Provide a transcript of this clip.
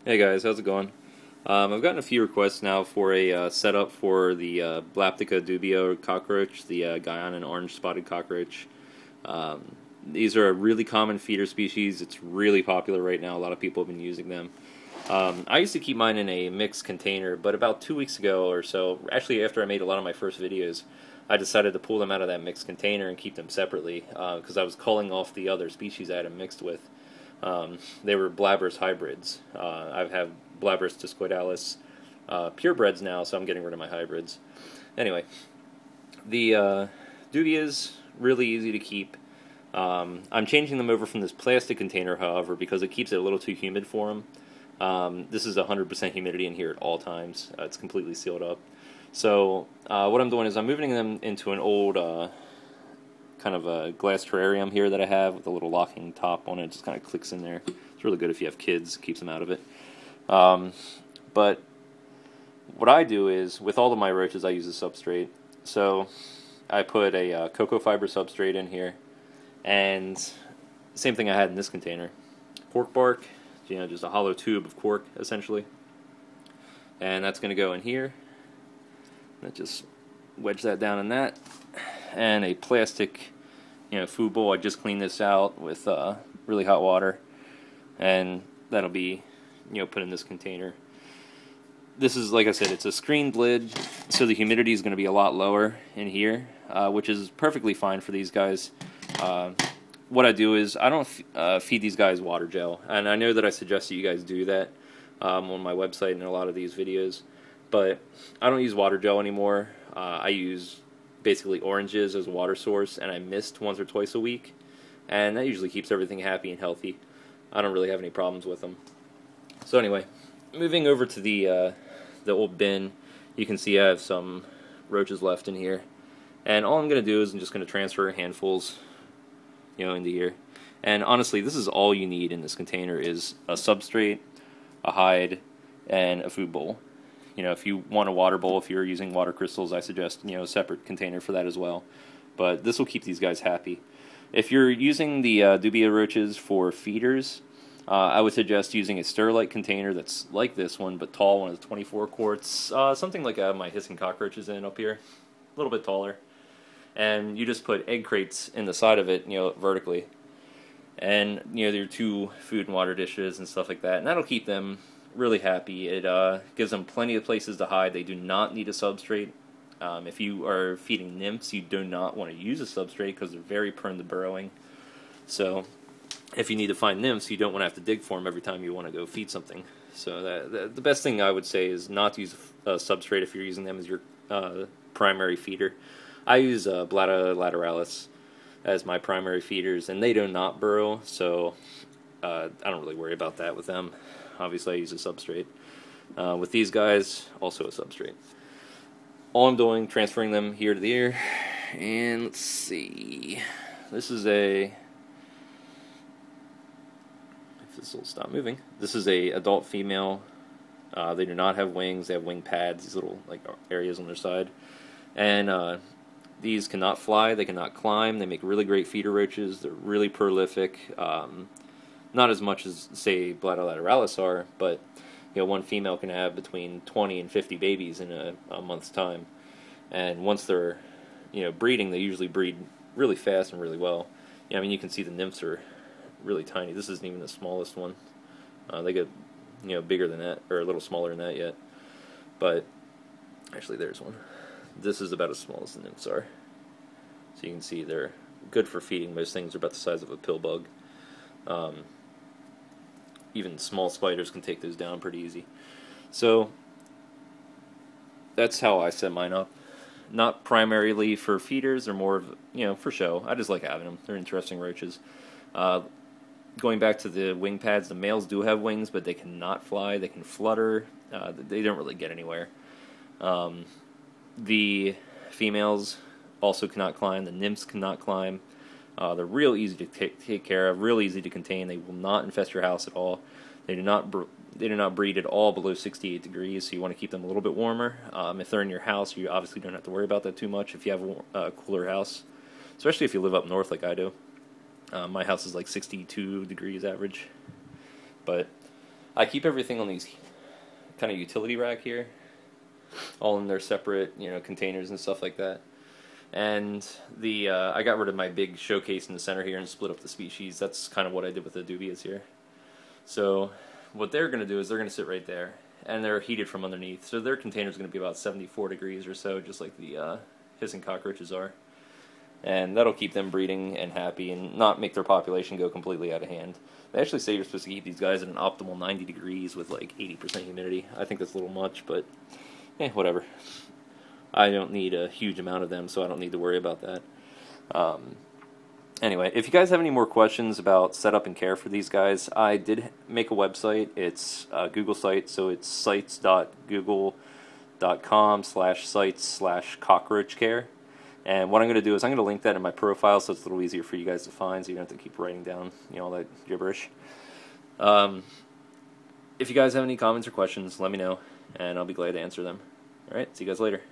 Hey guys, how's it going? I've gotten a few requests now for a setup for the Blaptica Dubia cockroach, the Guyana and orange spotted cockroach. These are a really common feeder species. It's really popular right now. A lot of people have been using them. I used to keep mine in a mixed container, but about 2 weeks ago or so, actually after I made a lot of my first videos, I decided to pull them out of that mixed container and keep them separately because I was culling off the other species I had them mixed with. They were Blabber's hybrids. I have Blabber's discoidalis purebreds now, so I'm getting rid of my hybrids. Anyway, the Dubia's really easy to keep. I'm changing them over from this plastic container, however, because it keeps it a little too humid for them. This is 100% humidity in here at all times. It's completely sealed up. So what I'm doing is I'm moving them into an old kind of a glass terrarium here that I have with a little locking top on it. It just kind of clicks in there. It's really good if you have kids. Keeps them out of it. But what I do is, with all of my roaches, I use a substrate. So I put a cocoa fiber substrate in here, and same thing I had in this container. Cork bark, just a hollow tube of cork, essentially. And that's going to go in here. Let's just wedge that down in that. And a plastic, food bowl. I just cleaned this out with really hot water, and that'll be, put in this container. This is, like I said, it's a screened lid, so the humidity is going to be a lot lower in here, which is perfectly fine for these guys. What I do is I don't feed these guys water gel, and I know that I suggest that you guys do that on my website and in a lot of these videos, but I don't use water gel anymore. I use basically oranges as a water source, and I mist once or twice a week, and that usually keeps everything happy and healthy. I don't really have any problems with them. So anyway, moving over to the old bin, you can see I have some roaches left in here, and all I'm going to do is I'm just going to transfer handfuls, into here. And honestly, this is all you need in this container is a substrate, a hide, and a food bowl. If you want a water bowl, if you're using water crystals, I suggest, a separate container for that as well. But this will keep these guys happy. If you're using the Dubia roaches for feeders, I would suggest using a Sterlite container that's like this one, but tall, one of the 24 quarts, something like I have my hissing cockroaches in up here, a little bit taller. And you just put egg crates in the side of it, vertically. And, your 2 food and water dishes and stuff like that, and that'll keep them really happy. It gives them plenty of places to hide. They do not need a substrate. If you are feeding nymphs, you do not want to use a substrate because they're very prone to burrowing. So if you need to find nymphs, you don't want to have to dig for them every time you want to go feed something. So the best thing I would say is not to use a substrate if you're using them as your primary feeder. I use Blaptica lateralis as my primary feeders, and they do not burrow, so I don't really worry about that with them. Obviously, I use a substrate. With these guys, also a substrate. All I'm doing, transferring them here to the ear, and let's see. This is if this will stop moving. This is a adult female. They do not have wings. They have wing pads, these little areas on their side. And these cannot fly. They cannot climb. They make really great feeder roaches. They're really prolific. Not as much as, say, Blaptica lateralis are, but one female can have between 20 and 50 babies in a month's time. And once they're breeding, they usually breed really fast and really well. You can see the nymphs are really tiny. This isn't even the smallest one. They get bigger than that, or a little smaller than that yet. But actually, there's one. This is about as small as the nymphs are. So you can see they're good for feeding. Most things are about the size of a pill bug. Even small spiders can take those down pretty easy. So that's how I set mine up. Not primarily for feeders, they're more of, for show. I just like having them. They're interesting roaches. Going back to the wing pads, the males do have wings, but they cannot fly. They can flutter. They don't really get anywhere. The females also cannot climb. The nymphs cannot climb. They're real easy to take care of, real easy to contain. They will not infest your house at all. They do not breed at all below 68 degrees, so you want to keep them a little bit warmer. If they're in your house, you obviously don't have to worry about that too much if you have a cooler house, especially if you live up north like I do. My house is like 62 degrees average. But I keep everything on these kind of utility rack here, all in their separate, containers and stuff like that. And the I got rid of my big showcase in the center here and split up the species. That's kind of what I did with the dubias here. So what they're going to do is they're going to sit right there, and they're heated from underneath. So their container is going to be about 74 degrees or so, just like the hissing cockroaches are. And that'll keep them breeding and happy and not make their population go completely out of hand. They actually say you're supposed to keep these guys at an optimal 90 degrees with like 80% humidity. I think that's a little much, but whatever. I don't need a huge amount of them, so I don't need to worry about that. Anyway, if you guys have any more questions about setup and care for these guys, I did make a website. It's a Google site, so it's sites.google.com/sites/cockroach care. And what I'm going to do is I'm going to link that in my profile so it's a little easier for you guys to find, so you don't have to keep writing down, all that gibberish. If you guys have any comments or questions, let me know, and I'll be glad to answer them. All right, see you guys later.